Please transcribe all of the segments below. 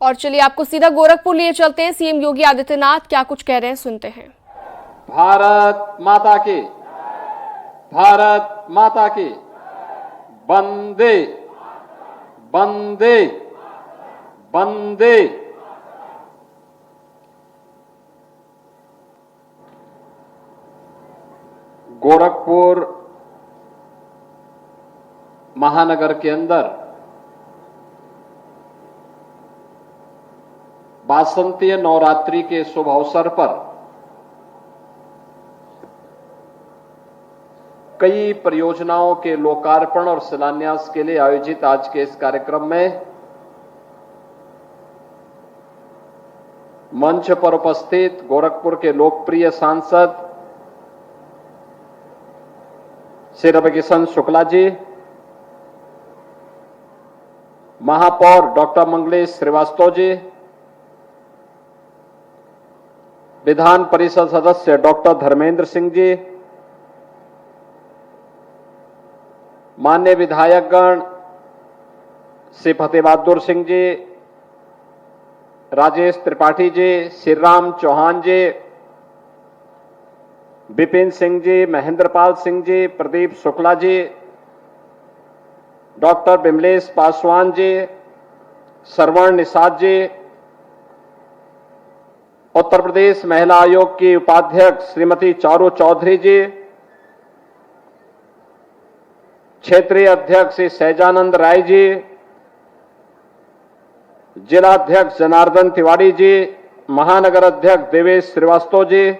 और चलिए आपको सीधा गोरखपुर लिए चलते हैं। सीएम योगी आदित्यनाथ क्या कुछ कह रहे हैं, सुनते हैं। भारत माता की, भारत माता की, वंदे वंदे वंदे। गोरखपुर महानगर के अंदर वासंतीय नवरात्रि के शुभ अवसर पर कई परियोजनाओं के लोकार्पण और शिलान्यास के लिए आयोजित आज के इस कार्यक्रम में मंच पर उपस्थित गोरखपुर के लोकप्रिय सांसद श्री रविकिशन शुक्ला जी, महापौर डॉक्टर मंगलेश श्रीवास्तव जी, विधान परिषद सदस्य डॉक्टर धर्मेंद्र सिंह जी, माननीय विधायकगण श्री फतेह बहादुर सिंह जी, राजेश त्रिपाठी जी, श्रीराम चौहान जी, विपिन सिंह जी, महेंद्रपाल सिंह जी, प्रदीप शुक्ला जी, डॉक्टर विमलेश पासवान जी, श्रवण निषाद जी, उत्तर प्रदेश महिला आयोग की उपाध्यक्ष श्रीमती चारू चौधरी जी, क्षेत्रीय अध्यक्ष श्री सहजानंद राय जी, जिला अध्यक्ष जनार्दन तिवारी जी, महानगर अध्यक्ष देवेश श्रीवास्तव जी,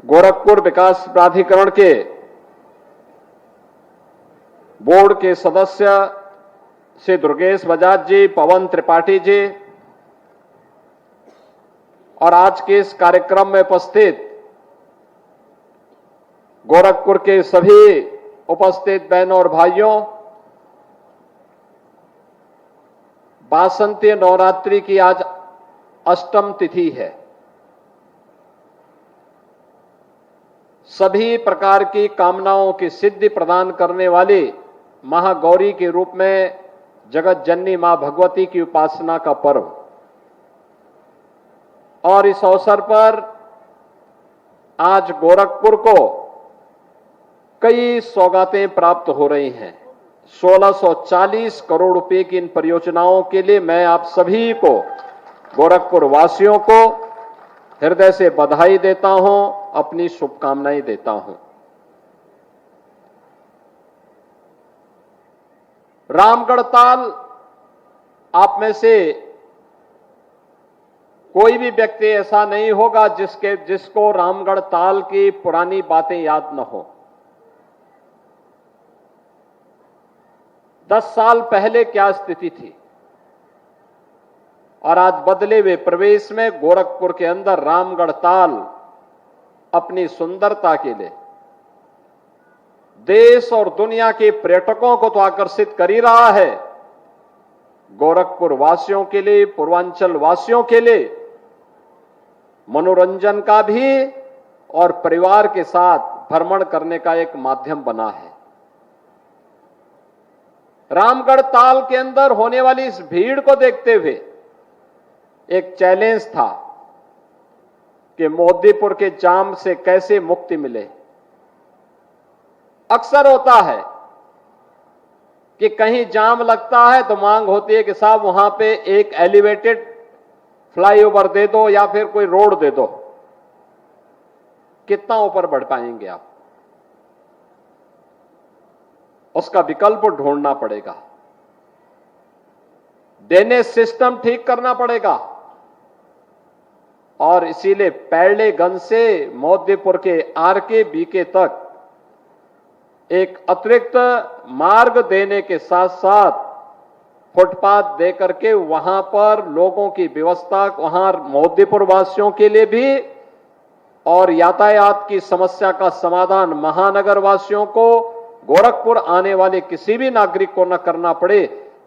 गोरखपुर विकास प्राधिकरण के बोर्ड के सदस्य श्री दुर्गेश बजाज जी, पवन त्रिपाठी जी और आज के इस कार्यक्रम में उपस्थित गोरखपुर के सभी उपस्थित बहनों और भाइयों, वासंतीय नवरात्रि की आज अष्टम तिथि है। सभी प्रकार की कामनाओं की सिद्धि प्रदान करने वाली महागौरी के रूप में जगत जननी मां भगवती की उपासना का पर्व, और इस अवसर पर आज गोरखपुर को कई सौगातें प्राप्त हो रही हैं। 1640 करोड़ रुपए की इन परियोजनाओं के लिए मैं आप सभी को, गोरखपुर वासियों को हृदय से बधाई देता हूं, अपनी शुभकामनाएं देता हूं। रामगढ़ ताल, आप में से कोई भी व्यक्ति ऐसा नहीं होगा जिसको रामगढ़ ताल की पुरानी बातें याद न हो। 10 साल पहले क्या स्थिति थी और आज बदले हुए प्रवेश में गोरखपुर के अंदर रामगढ़ ताल अपनी सुंदरता के लिए देश और दुनिया के पर्यटकों को तो आकर्षित कर ही रहा है, गोरखपुर वासियों के लिए, पूर्वांचल वासियों के लिए मनोरंजन का भी और परिवार के साथ भ्रमण करने का एक माध्यम बना है। रामगढ़ ताल के अंदर होने वाली इस भीड़ को देखते हुए एक चैलेंज था कि मोदीपुर के जाम से कैसे मुक्ति मिले। अक्सर होता है कि कहीं जाम लगता है तो मांग होती है कि साहब वहां पे एक एलिवेटेड फ्लाईओवर दे दो या फिर कोई रोड दे दो। कितना ऊपर बढ़ पाएंगे आप? उसका विकल्प ढूंढना पड़ेगा, ड्रेनेज सिस्टम ठीक करना पड़ेगा, और इसीलिए पैरलेगंज से मोदीपुर के आरके बीके तक एक अतिरिक्त मार्ग देने के साथ साथ फुटपाथ दे करके वहां पर लोगों की व्यवस्था, वहां मोदीपुर वासियों के लिए भी, और यातायात की समस्या का समाधान महानगर वासियों को, गोरखपुर आने वाले किसी भी नागरिक को न करना पड़े।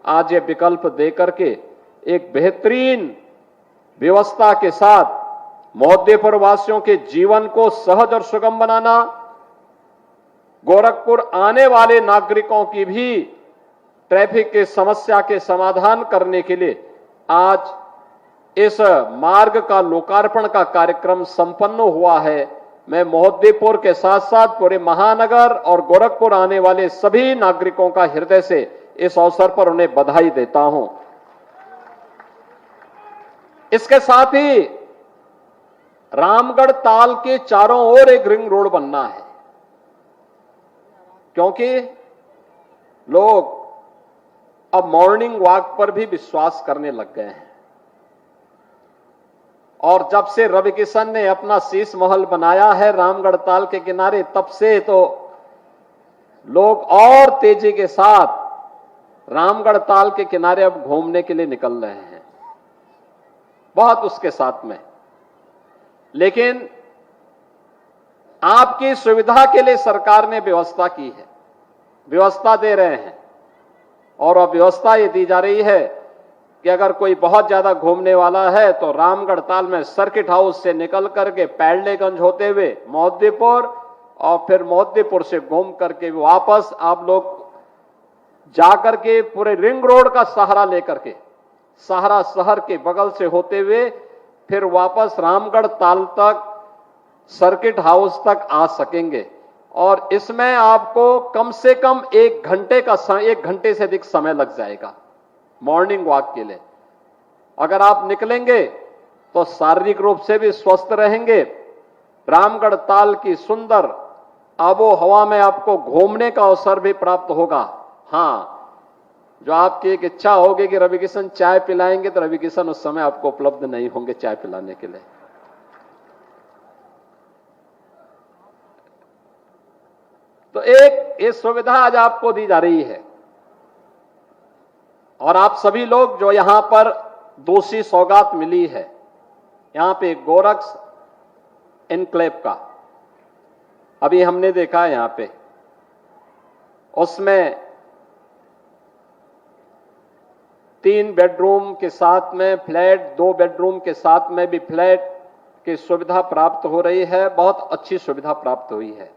आज ये विकल्प दे करके एक बेहतरीन व्यवस्था के साथ मोदीपुर वासियों के जीवन को सहज और सुगम बनाना, गोरखपुर आने वाले नागरिकों की भी ट्रैफिक की समस्या के समाधान करने के लिए आज इस मार्ग का लोकार्पण का कार्यक्रम संपन्न हुआ है। मैं मोहद्दीपुर के साथ साथ पूरे महानगर और गोरखपुर आने वाले सभी नागरिकों का हृदय से इस अवसर पर उन्हें बधाई देता हूं। इसके साथ ही रामगढ़ ताल के चारों ओर एक रिंग रोड बनना है, क्योंकि लोग अब मॉर्निंग वॉक पर भी विश्वास करने लग गए हैं। और जब से रवि किशन ने अपना शीश महल बनाया है रामगढ़ ताल के किनारे, तब से तो लोग और तेजी के साथ रामगढ़ ताल के किनारे अब घूमने के लिए निकल रहे हैं, बहुत उसके साथ में। लेकिन आपकी सुविधा के लिए सरकार ने व्यवस्था की है, व्यवस्था दे रहे हैं। और अब व्यवस्था ये दी जा रही है कि अगर कोई बहुत ज्यादा घूमने वाला है तो रामगढ़ ताल में सर्किट हाउस से निकल करके पैडलेगंज होते हुए मोहद्दीपुर और फिर मोहद्दीपुर से घूम करके वापस आप लोग जाकर के पूरे रिंग रोड का सहारा लेकर के सहारा शहर के बगल से होते हुए फिर वापस रामगढ़ ताल तक सर्किट हाउस तक आ सकेंगे। और इसमें आपको कम से कम 1 घंटे से अधिक समय लग जाएगा मॉर्निंग वॉक के लिए। अगर आप निकलेंगे तो शारीरिक रूप से भी स्वस्थ रहेंगे, रामगढ़ ताल की सुंदर आबो हवा में आपको घूमने का अवसर भी प्राप्त होगा। हां, जो आपकी एक इच्छा होगी कि रवि किशन चाय पिलाएंगे, तो रवि किशन उस समय आपको उपलब्ध नहीं होंगे चाय पिलाने के लिए। तो एक ये सुविधा आज आपको दी जा रही है। और आप सभी लोग जो यहां पर दूसरी सौगात मिली है, यहां पे गोरक्स एनक्लेव का अभी हमने देखा है, यहां पे उसमें 3 बेडरूम के साथ में फ्लैट, 2 बेडरूम के साथ में भी फ्लैट की सुविधा प्राप्त हो रही है। बहुत अच्छी सुविधा प्राप्त हुई है।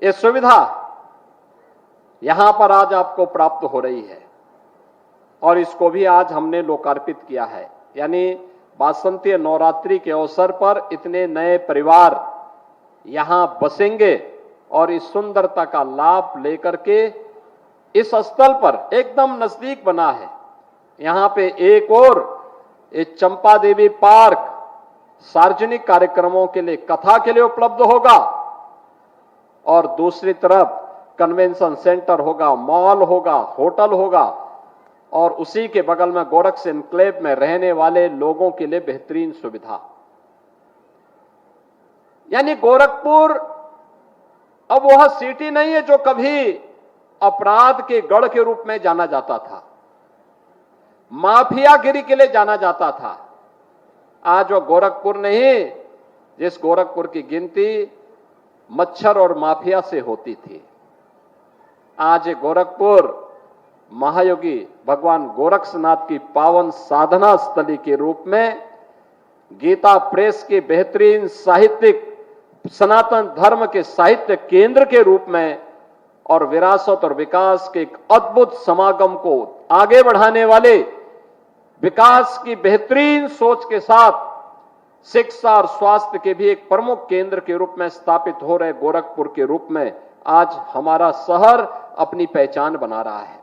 ये सुविधा यहां पर आज आपको प्राप्त हो रही है और इसको भी आज हमने लोकार्पित किया है। यानी वासंती नवरात्रि के अवसर पर इतने नए परिवार यहां बसेंगे और इस सुंदरता का लाभ लेकर के इस स्थल पर एकदम नजदीक बना है। यहां पे एक और चंपा देवी पार्क सार्वजनिक कार्यक्रमों के लिए, कथा के लिए उपलब्ध होगा और दूसरी तरफ कन्वेंशन सेंटर होगा, मॉल होगा, होटल होगा और उसी के बगल में गोरक्स एनक्लेव में रहने वाले लोगों के लिए बेहतरीन सुविधा। यानी गोरखपुर अब वह सिटी नहीं है जो कभी अपराध के गढ़ के रूप में जाना जाता था, माफियागिरी के लिए जाना जाता था। आज वो गोरखपुर नहीं जिस गोरखपुर की गिनती मच्छर और माफिया से होती थी। आज गोरखपुर महायोगी भगवान गोरक्षनाथ की पावन साधना स्थली के रूप में, गीता प्रेस के बेहतरीन साहित्यिक, सनातन धर्म के साहित्य केंद्र के रूप में और विरासत और विकास के एक अद्भुत समागम को आगे बढ़ाने वाले, विकास की बेहतरीन सोच के साथ शिक्षा और स्वास्थ्य के भी एक प्रमुख केंद्र के रूप में स्थापित हो रहे गोरखपुर के रूप में आज हमारा शहर अपनी पहचान बना रहा है।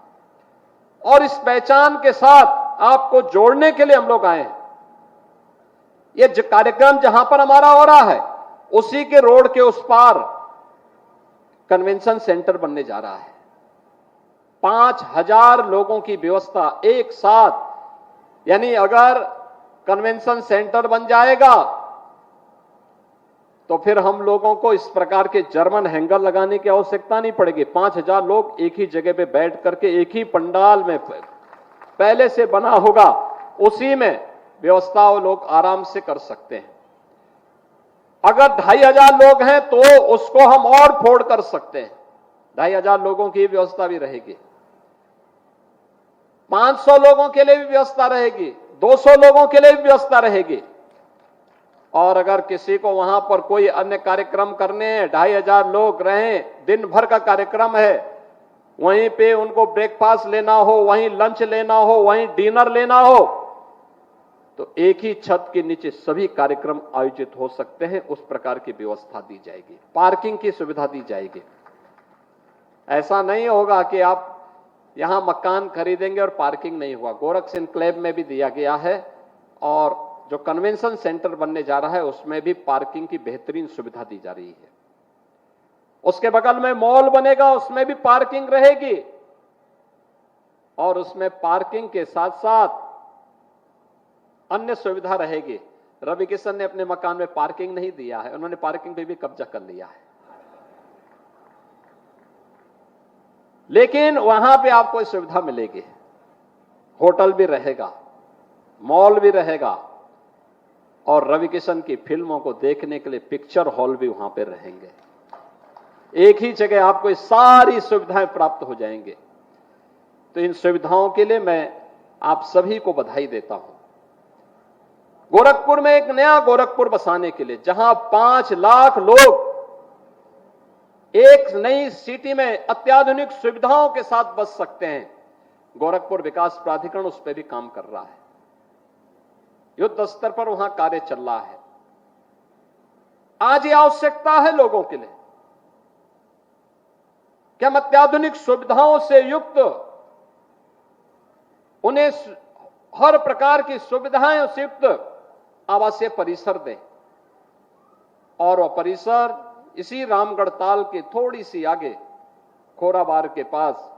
और इस पहचान के साथ आपको जोड़ने के लिए हम लोग आए हैं। ये कार्यक्रम जहां पर हमारा हो रहा है उसी के रोड के उस पार कन्वेंशन सेंटर बनने जा रहा है। 5000 लोगों की व्यवस्था एक साथ। यानी अगर कन्वेंशन सेंटर बन जाएगा तो फिर हम लोगों को इस प्रकार के जर्मन हैंगर लगाने की आवश्यकता नहीं पड़ेगी। 5000 लोग एक ही जगह पे बैठ करके एक ही पंडाल में पहले से बना होगा, उसी में व्यवस्था वो लोग आराम से कर सकते हैं। अगर 2500 लोग हैं तो उसको हम और फोड़ कर सकते हैं, 2500 लोगों की व्यवस्था भी रहेगी। 500 लोगों के लिए भी व्यवस्था रहेगी, 200 लोगों के लिए भी व्यवस्था रहेगी। और अगर किसी को वहां पर कोई अन्य कार्यक्रम करने हैं, 2500 लोग रहें, दिन भर का कार्यक्रम है, वहीं पे उनको ब्रेकफास्ट लेना हो, वहीं लंच लेना हो, वहीं डिनर लेना हो, तो एक ही छत के नीचे सभी कार्यक्रम आयोजित हो सकते हैं। उस प्रकार की व्यवस्था दी जाएगी, पार्किंग की सुविधा दी जाएगी। ऐसा नहीं होगा कि आप यहां मकान खरीदेंगे और पार्किंग नहीं हुआ। गोरख एन्क्लेव में भी दिया गया है और जो कन्वेंशन सेंटर बनने जा रहा है उसमें भी पार्किंग की बेहतरीन सुविधा दी जा रही है। उसके बगल में मॉल बनेगा, उसमें भी पार्किंग रहेगी और उसमें पार्किंग के साथ साथ अन्य सुविधा रहेगी। रवि किशन ने अपने मकान में पार्किंग नहीं दिया है, उन्होंने पार्किंग पे भी कब्जा कर लिया है, लेकिन वहां पे आपको सुविधा मिलेगी। होटल भी रहेगा, मॉल भी रहेगा और रवि किशन की फिल्मों को देखने के लिए पिक्चर हॉल भी वहां पे रहेंगे। एक ही जगह आपको सारी सुविधाएं प्राप्त हो जाएंगे। तो इन सुविधाओं के लिए मैं आप सभी को बधाई देता हूं। गोरखपुर में एक नया गोरखपुर बसाने के लिए, जहां 5 लाख लोग एक नई सिटी में अत्याधुनिक सुविधाओं के साथ बस सकते हैं, गोरखपुर विकास प्राधिकरण उस पर भी काम कर रहा है। युद्ध स्तर पर वहां कार्य चल रहा है। आज ये आवश्यकता है लोगों के लिए कि हम अत्याधुनिक सुविधाओं से युक्त उन्हें हर प्रकार की सुविधाएं से युक्त आवासीय परिसर दें और वह परिसर इसी रामगढ़ ताल के थोड़ी सी आगे खोराबार के पास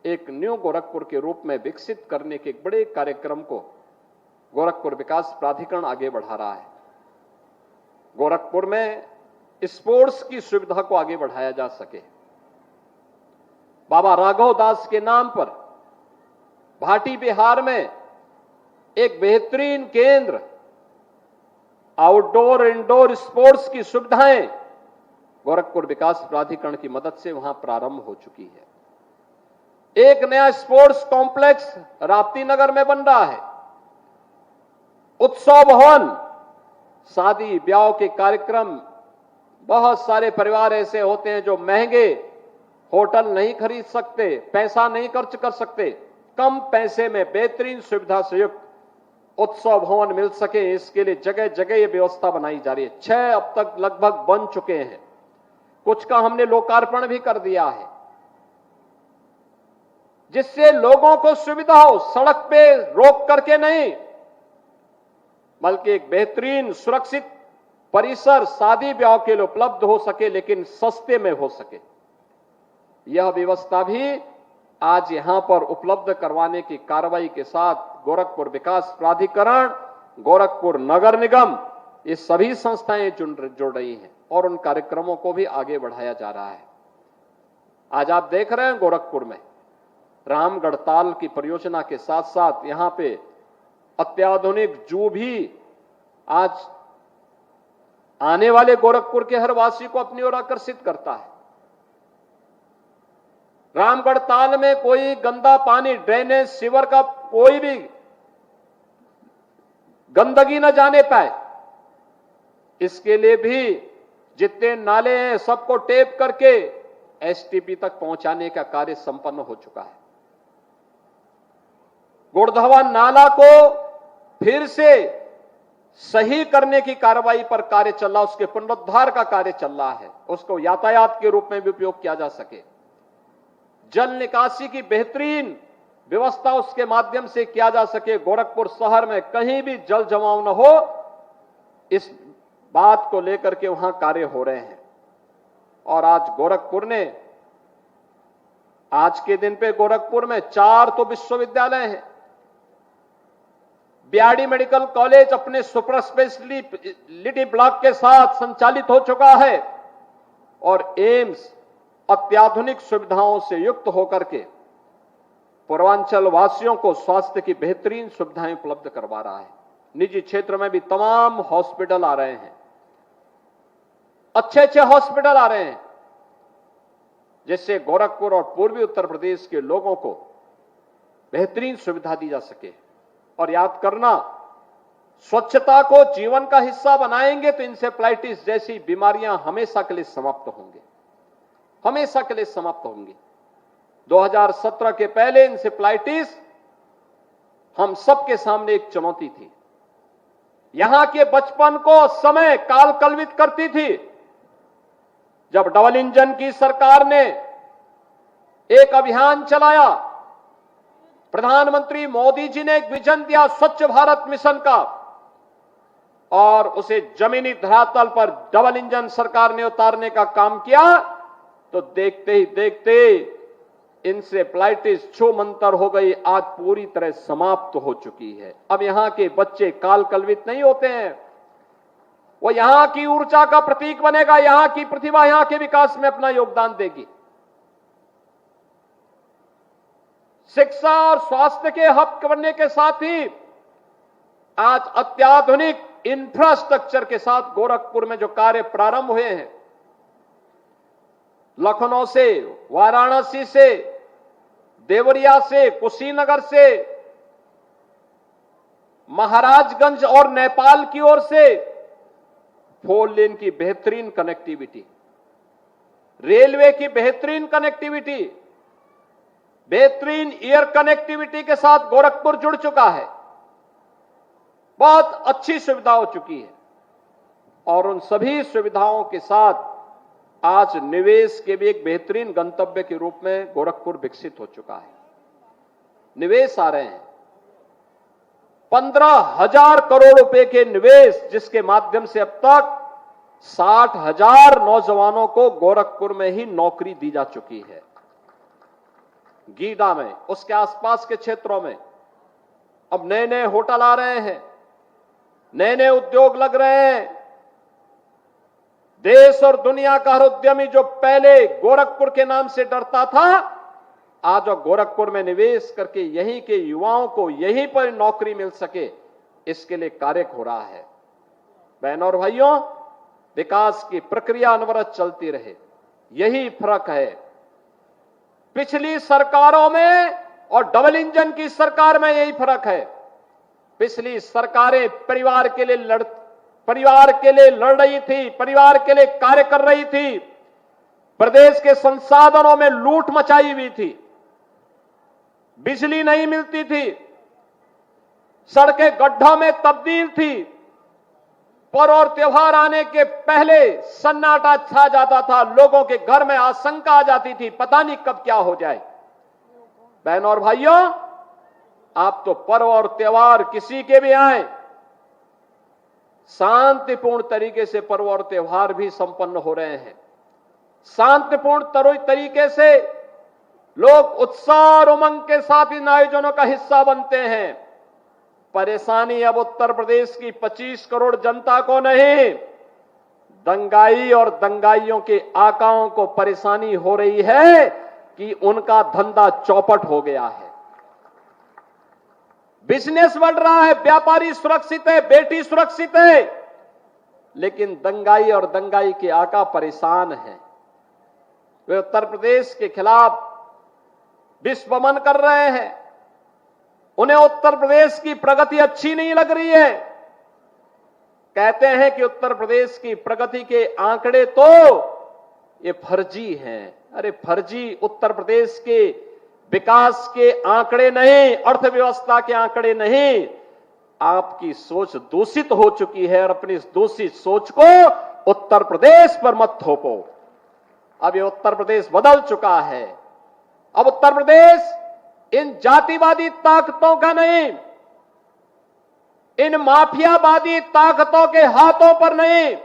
एक न्यू गोरखपुर के रूप में विकसित करने के एक बड़े कार्यक्रम को गोरखपुर विकास प्राधिकरण आगे बढ़ा रहा है। गोरखपुर में स्पोर्ट्स की सुविधा को आगे बढ़ाया जा सके। बाबा राघव दास के नाम पर भाटी बिहार में एक बेहतरीन केंद्र आउटडोर इंडोर स्पोर्ट्स की सुविधाएं गोरखपुर विकास प्राधिकरण की मदद से वहां प्रारंभ हो चुकी है। एक नया स्पोर्ट्स कॉम्प्लेक्स राप्ती नगर में बन रहा है। उत्सव भवन, शादी ब्याह के कार्यक्रम, बहुत सारे परिवार ऐसे होते हैं जो महंगे होटल नहीं खरीद सकते, पैसा नहीं खर्च कर सकते, कम पैसे में बेहतरीन सुविधा से युक्त उत्सव भवन मिल सके, इसके लिए जगह जगह ये व्यवस्था बनाई जा रही है। 6 अब तक लगभग बन चुके हैं, कुछ का हमने लोकार्पण भी कर दिया है, जिससे लोगों को सुविधा हो, सड़क पे रोक करके नहीं, बल्कि एक बेहतरीन सुरक्षित परिसर शादी ब्याह के लिए उपलब्ध हो सके, लेकिन सस्ते में हो सके। यह व्यवस्था भी आज यहां पर उपलब्ध करवाने की कार्रवाई के साथ गोरखपुर विकास प्राधिकरण, गोरखपुर नगर निगम, ये सभी संस्थाएं जुड़ रही हैं और उन कार्यक्रमों को भी आगे बढ़ाया जा रहा है। आज आप देख रहे हैं गोरखपुर में रामगढ़ ताल की परियोजना के साथ साथ यहां पे अत्याधुनिक जू भी आज आने वाले गोरखपुर के हर वासी को अपनी ओर आकर्षित करता है। रामगढ़ ताल में कोई गंदा पानी, ड्रेनेज, सीवर का कोई भी गंदगी न जाने पाए, इसके लिए भी जितने नाले हैं सबको टेप करके एसटीपी तक पहुंचाने का कार्य संपन्न हो चुका है। गुड़धवा नाला को फिर से सही करने की कार्रवाई पर कार्य चल रहा है, उसके पुनरुद्धार का कार्य चल रहा है, उसको यातायात के रूप में भी उपयोग किया जा सके। जल निकासी की बेहतरीन व्यवस्था उसके माध्यम से किया जा सके, गोरखपुर शहर में कहीं भी जल जमाव न हो, इस बात को लेकर के वहां कार्य हो रहे हैं। और आज गोरखपुर ने, आज के दिन पे गोरखपुर में 4 तो विश्वविद्यालय हैं। बीआरडी मेडिकल कॉलेज अपने सुपर स्पेशलिटी ब्लॉक के साथ संचालित हो चुका है और एम्स अत्याधुनिक सुविधाओं से युक्त होकर के पूर्वांचल वासियों को स्वास्थ्य की बेहतरीन सुविधाएं उपलब्ध करवा रहा है। निजी क्षेत्र में भी तमाम हॉस्पिटल आ रहे हैं, अच्छे हॉस्पिटल आ रहे हैं, जिससे गोरखपुर और पूर्वी उत्तर प्रदेश के लोगों को बेहतरीन सुविधा दी जा सके। और याद करना, स्वच्छता को जीवन का हिस्सा बनाएंगे तो इंसेफ्लाइटिस जैसी बीमारियां हमेशा के लिए समाप्त होंगी, हमेशा के लिए समाप्त होंगी। 2017 के पहले इंसेफ्लाइटिस हम सबके सामने एक चुनौती थी। यहां के बचपन को समय काल कल्वित करती थी। जब डबल इंजन की सरकार ने एक अभियान चलाया, प्रधानमंत्री मोदी जी ने एक विजन दिया स्वच्छ भारत मिशन का, और उसे जमीनी धरातल पर डबल इंजन सरकार ने उतारने का काम किया, तो देखते ही देखते इंसेफ्लाइटिस छूमंतर हो गई, आज पूरी तरह समाप्त हो चुकी है। अब यहां के बच्चे काल कल्वित नहीं होते हैं, वो यहां की ऊर्जा का प्रतीक बनेगा, यहां की प्रतिभा यहां के विकास में अपना योगदान देगी। शिक्षा और स्वास्थ्य के हब बनने के साथ ही आज अत्याधुनिक इंफ्रास्ट्रक्चर के साथ गोरखपुर में जो कार्य प्रारंभ हुए हैं, लखनऊ से, वाराणसी से, देवरिया से, कुशीनगर से, महाराजगंज और नेपाल की ओर से 4 लेन की बेहतरीन कनेक्टिविटी, रेलवे की बेहतरीन कनेक्टिविटी, बेहतरीन एयर कनेक्टिविटी के साथ गोरखपुर जुड़ चुका है। बहुत अच्छी सुविधा हो चुकी है, और उन सभी सुविधाओं के साथ आज निवेश के भी एक बेहतरीन गंतव्य के रूप में गोरखपुर विकसित हो चुका है। निवेश आ रहे हैं, 15,000 करोड़ रुपए के निवेश, जिसके माध्यम से अब तक 60,000 नौजवानों को गोरखपुर में ही नौकरी दी जा चुकी है। गीडा में, उसके आसपास के क्षेत्रों में अब नए नए होटल आ रहे हैं, नए नए उद्योग लग रहे हैं। देश और दुनिया का हर उद्यमी जो पहले गोरखपुर के नाम से डरता था, आज वो गोरखपुर में निवेश करके यहीं के युवाओं को यहीं पर नौकरी मिल सके, इसके लिए कार्य हो रहा है। बहनों और भाइयों, विकास की प्रक्रिया अनवरत चलती रहे, यही फर्क है पिछली सरकारों में और डबल इंजन की सरकार में। यही फर्क है। पिछली सरकारें परिवार के लिए लड़ रही थी, परिवार के लिए कार्य कर रही थी, प्रदेश के संसाधनों में लूट मचाई हुई थी, बिजली नहीं मिलती थी, सड़कें गड्ढों में तब्दील थी, पर्व और त्योहार आने के पहले सन्नाटा छा जाता था, लोगों के घर में आशंका आ जाती थी, पता नहीं कब क्या हो जाए। बहनों और भाइयों, आप तो पर्व और त्योहार किसी के भी आए, शांतिपूर्ण तरीके से पर्व और त्योहार भी संपन्न हो रहे हैं। शांतिपूर्ण तरीके से लोग उत्साह और उमंग के साथ इन आयोजनों का हिस्सा बनते हैं। परेशानी अब उत्तर प्रदेश की 25 करोड़ जनता को नहीं, दंगाई और दंगाइयों के आकाओं को परेशानी हो रही है कि उनका धंधा चौपट हो गया है, बिजनेस बढ़ रहा है, व्यापारी सुरक्षित है, बेटी सुरक्षित है, लेकिन दंगाई और दंगाई के आका परेशान हैं। वे उत्तर प्रदेश के खिलाफ विश्वमन कर रहे हैं। उन्हें उत्तर प्रदेश की प्रगति अच्छी नहीं लग रही है। कहते हैं कि उत्तर प्रदेश की प्रगति के आंकड़े तो ये फर्जी हैं। अरे फर्जी उत्तर प्रदेश के विकास के आंकड़े नहीं, अर्थव्यवस्था के आंकड़े नहीं। आपकी सोच दूषित हो चुकी है, और अपनी इस दूषित सोच को उत्तर प्रदेश पर मत थोपो। अब ये उत्तर प्रदेश बदल चुका है। अब उत्तर प्रदेश इन जातिवादी ताकतों का नहीं, इन माफियावादी ताकतों के हाथों पर नहीं,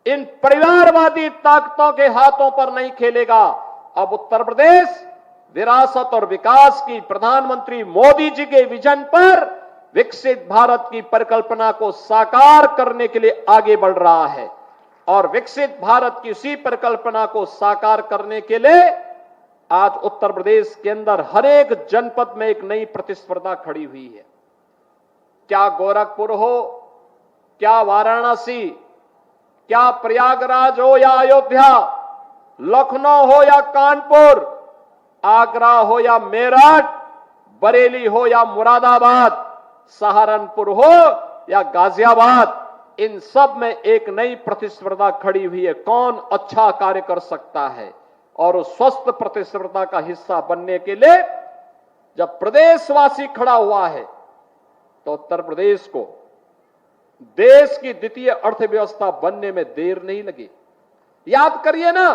इन परिवारवादी ताकतों के हाथों पर नहीं खेलेगा। अब उत्तर प्रदेश विरासत और विकास की प्रधानमंत्री मोदी जी के विजन पर विकसित भारत की परिकल्पना को साकार करने के लिए आगे बढ़ रहा है, और विकसित भारत की उसी परिकल्पना को साकार करने के लिए आज उत्तर प्रदेश के अंदर हर एक जनपद में एक नई प्रतिस्पर्धा खड़ी हुई है। क्या गोरखपुर हो, क्या वाराणसी, क्या प्रयागराज हो या अयोध्या, लखनऊ हो या कानपुर, आगरा हो या मेरठ, बरेली हो या मुरादाबाद, सहारनपुर हो या गाजियाबाद, इन सब में एक नई प्रतिस्पर्धा खड़ी हुई है। कौन अच्छा कार्य कर सकता है, और उस स्वस्थ प्रतिस्पर्धा का हिस्सा बनने के लिए जब प्रदेशवासी खड़ा हुआ है तो उत्तर प्रदेश को देश की द्वितीय अर्थव्यवस्था बनने में देर नहीं लगी। याद करिए ना,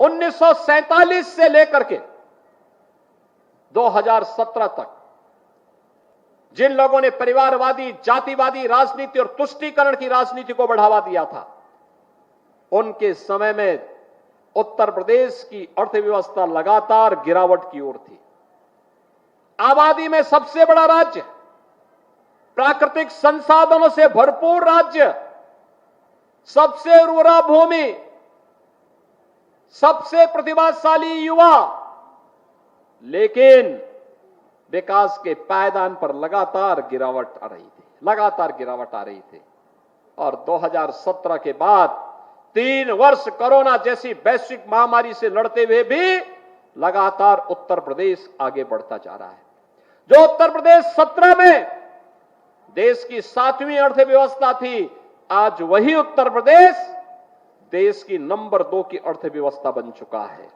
1947 से लेकर के 2017 तक जिन लोगों ने परिवारवादी, जातिवादी राजनीति और तुष्टीकरण की राजनीति को बढ़ावा दिया था, उनके समय में उत्तर प्रदेश की अर्थव्यवस्था लगातार गिरावट की ओर थी। आबादी में सबसे बड़ा राज्य, प्राकृतिक संसाधनों से भरपूर राज्य, सबसे उर्वरा भूमि, सबसे प्रतिभाशाली युवा, लेकिन विकास के पायदान पर लगातार गिरावट आ रही थी। और 2017 के बाद 3 वर्ष कोरोना जैसी वैश्विक महामारी से लड़ते हुए भी लगातार उत्तर प्रदेश आगे बढ़ता जा रहा है। जो उत्तर प्रदेश 17 में देश की 7वीं अर्थव्यवस्था थी, आज वही उत्तर प्रदेश देश की नंबर 2 की अर्थव्यवस्था बन चुका है।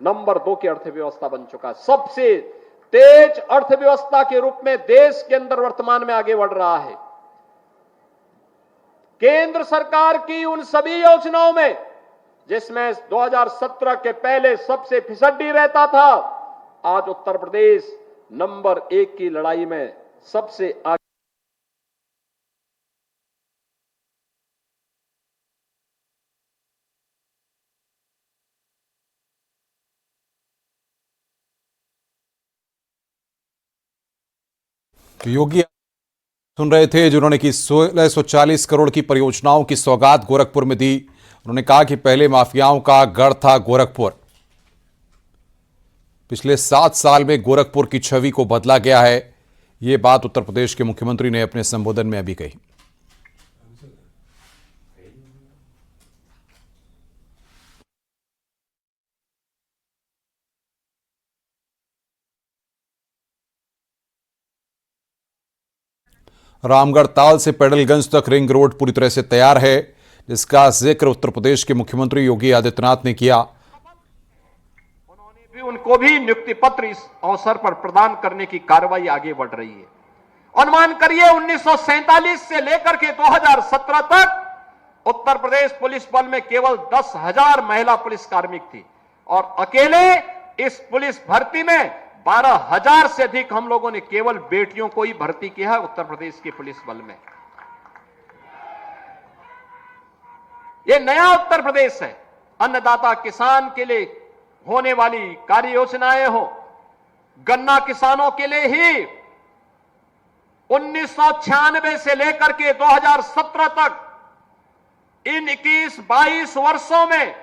नंबर 2 की अर्थव्यवस्था बन चुका है। सबसे तेज अर्थव्यवस्था के रूप में देश के अंदर वर्तमान में आगे बढ़ रहा है। केंद्र सरकार की उन सभी योजनाओं में जिसमें 2017 के पहले सबसे फिसड्डी रहता था, आज उत्तर प्रदेश नंबर 1 की लड़ाई में सबसे आगे। योगी सुन रहे थे जिन्होंने कि 1640 करोड़ की परियोजनाओं की सौगात गोरखपुर में दी। उन्होंने कहा कि पहले माफियाओं का गढ़ था गोरखपुर, पिछले 7 साल में गोरखपुर की छवि को बदला गया है। यह बात उत्तर प्रदेश के मुख्यमंत्री ने अपने संबोधन में अभी कही। रामगढ़ ताल से पैडलगंज तक रिंग रोड पूरी तरह से तैयार है, जिसका जिक्र उत्तर प्रदेश के मुख्यमंत्री योगी आदित्यनाथ ने किया। उनको भी नियुक्ति पत्र इस अवसर पर प्रदान करने की कार्रवाई आगे बढ़ रही है। अनुमान करिए 1947 से लेकर के 2017 तक उत्तर प्रदेश पुलिस बल में केवल 10,000 महिला पुलिस कार्मिक थी और अकेले इस पुलिस भर्ती में 12,000 से अधिक हम लोगों ने केवल बेटियों को ही भर्ती किया है उत्तर प्रदेश के पुलिस बल में। यह नया उत्तर प्रदेश है। अन्नदाता किसान के लिए होने वाली कार्य योजनाएं हो, गन्ना किसानों के लिए ही 1996 से लेकर के 2017 तक इन 21-22 वर्षों में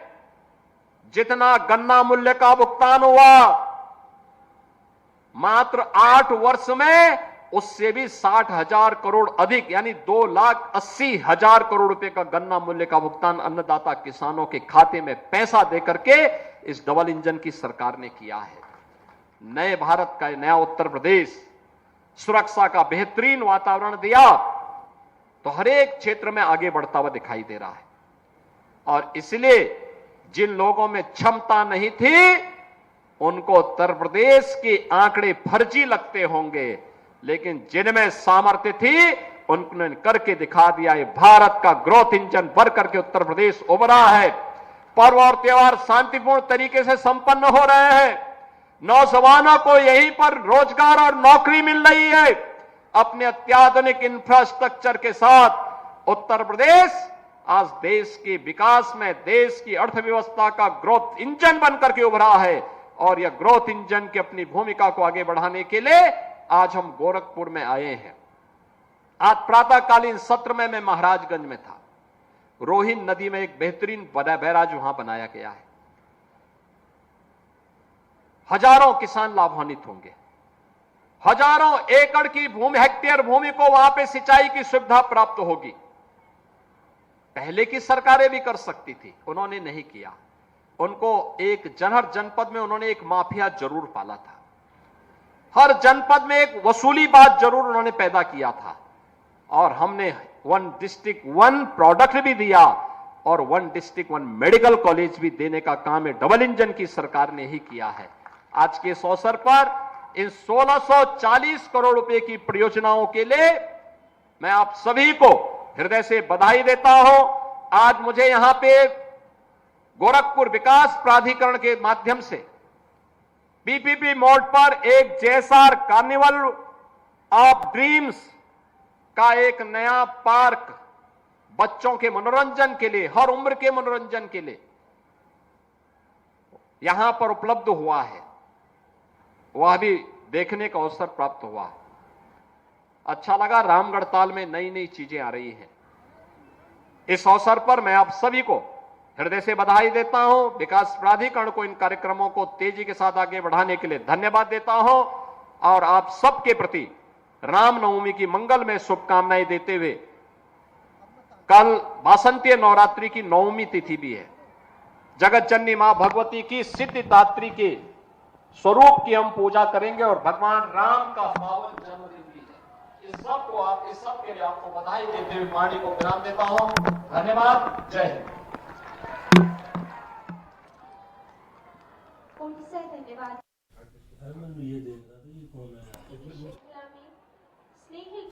जितना गन्ना मूल्य का भुगतान हुआ, मात्र 8 वर्ष में उससे भी 60,000 करोड़ अधिक, यानी 2,80,000 करोड़ रुपए का गन्ना मूल्य का भुगतान अन्नदाता किसानों के खाते में पैसा देकर के इस डबल इंजन की सरकार ने किया है। नए भारत का नया उत्तर प्रदेश सुरक्षा का बेहतरीन वातावरण दिया तो हर एक क्षेत्र में आगे बढ़ता हुआ दिखाई दे रहा है। और इसलिए जिन लोगों में क्षमता नहीं थी उनको उत्तर प्रदेश के आंकड़े फर्जी लगते होंगे, लेकिन जिनमें सामर्थ्य थी उन्होंने करके दिखा दिया है। भारत का ग्रोथ इंजन भर करके उत्तर प्रदेश उभरा है। पर्व और त्योहार शांतिपूर्ण तरीके से संपन्न हो रहे हैं। नौजवानों को यहीं पर रोजगार और नौकरी मिल रही है। अपने अत्याधुनिक इंफ्रास्ट्रक्चर के साथ उत्तर प्रदेश आज देश के विकास में, देश की अर्थव्यवस्था का ग्रोथ इंजन बनकर के उभरा है। और यह ग्रोथ इंजन की अपनी भूमिका को आगे बढ़ाने के लिए आज हम गोरखपुर में आए हैं। आज प्रातःकालीन सत्र में मैं महाराजगंज में था। रोहिन नदी में एक बेहतरीन बैराज वहां बनाया गया है। हजारों किसान लाभान्वित होंगे। हजारों एकड़ की भूमि, हेक्टेयर भूमि को वहां पे सिंचाई की सुविधा प्राप्त होगी। पहले की सरकारें भी कर सकती थी, उन्होंने नहीं किया। उनको एक हर जनपद में उन्होंने एक माफिया जरूर पाला था। हर जनपद में एक वसूली बात जरूर उन्होंने पैदा किया था। और हमने 1 डिस्ट्रिक्ट 1 प्रोडक्ट भी दिया और 1 डिस्ट्रिक्ट 1 मेडिकल कॉलेज भी देने का काम है डबल इंजन की सरकार ने ही किया है। आज के इस अवसर पर इन 1640 करोड़ रुपए की परियोजनाओं के लिए मैं आप सभी को हृदय से बधाई देता हूं। आज मुझे यहां पे गोरखपुर विकास प्राधिकरण के माध्यम से पीपीपी मोड पर एक जेएसआर कार्निवल ऑफ ड्रीम्स का एक नया पार्क बच्चों के मनोरंजन के लिए, हर उम्र के मनोरंजन के लिए यहां पर उपलब्ध हुआ है, वह भी देखने का अवसर प्राप्त हुआ है। अच्छा लगा, रामगढ़ ताल में नई नई चीजें आ रही हैं। इस अवसर पर मैं आप सभी को हृदय से बधाई देता हूं। विकास प्राधिकरण को इन कार्यक्रमों को तेजी के साथ आगे बढ़ाने के लिए धन्यवाद देता हूं और आप सबके प्रति रामनवमी की मंगलमय शुभकामनाएं देते हुए, कल वासंतीय नवरात्रि की 9वीं तिथि भी है। जगत जननी मां भगवती की सिद्धिदात्री के स्वरूप की हम पूजा करेंगे और भगवान राम का पावन जन्मदिन भी है। इस सब के लिए आपको बधाई देते हुए वाणी को विराम देता हूं। धन्यवाद। जय हिंद। धन्यवाद।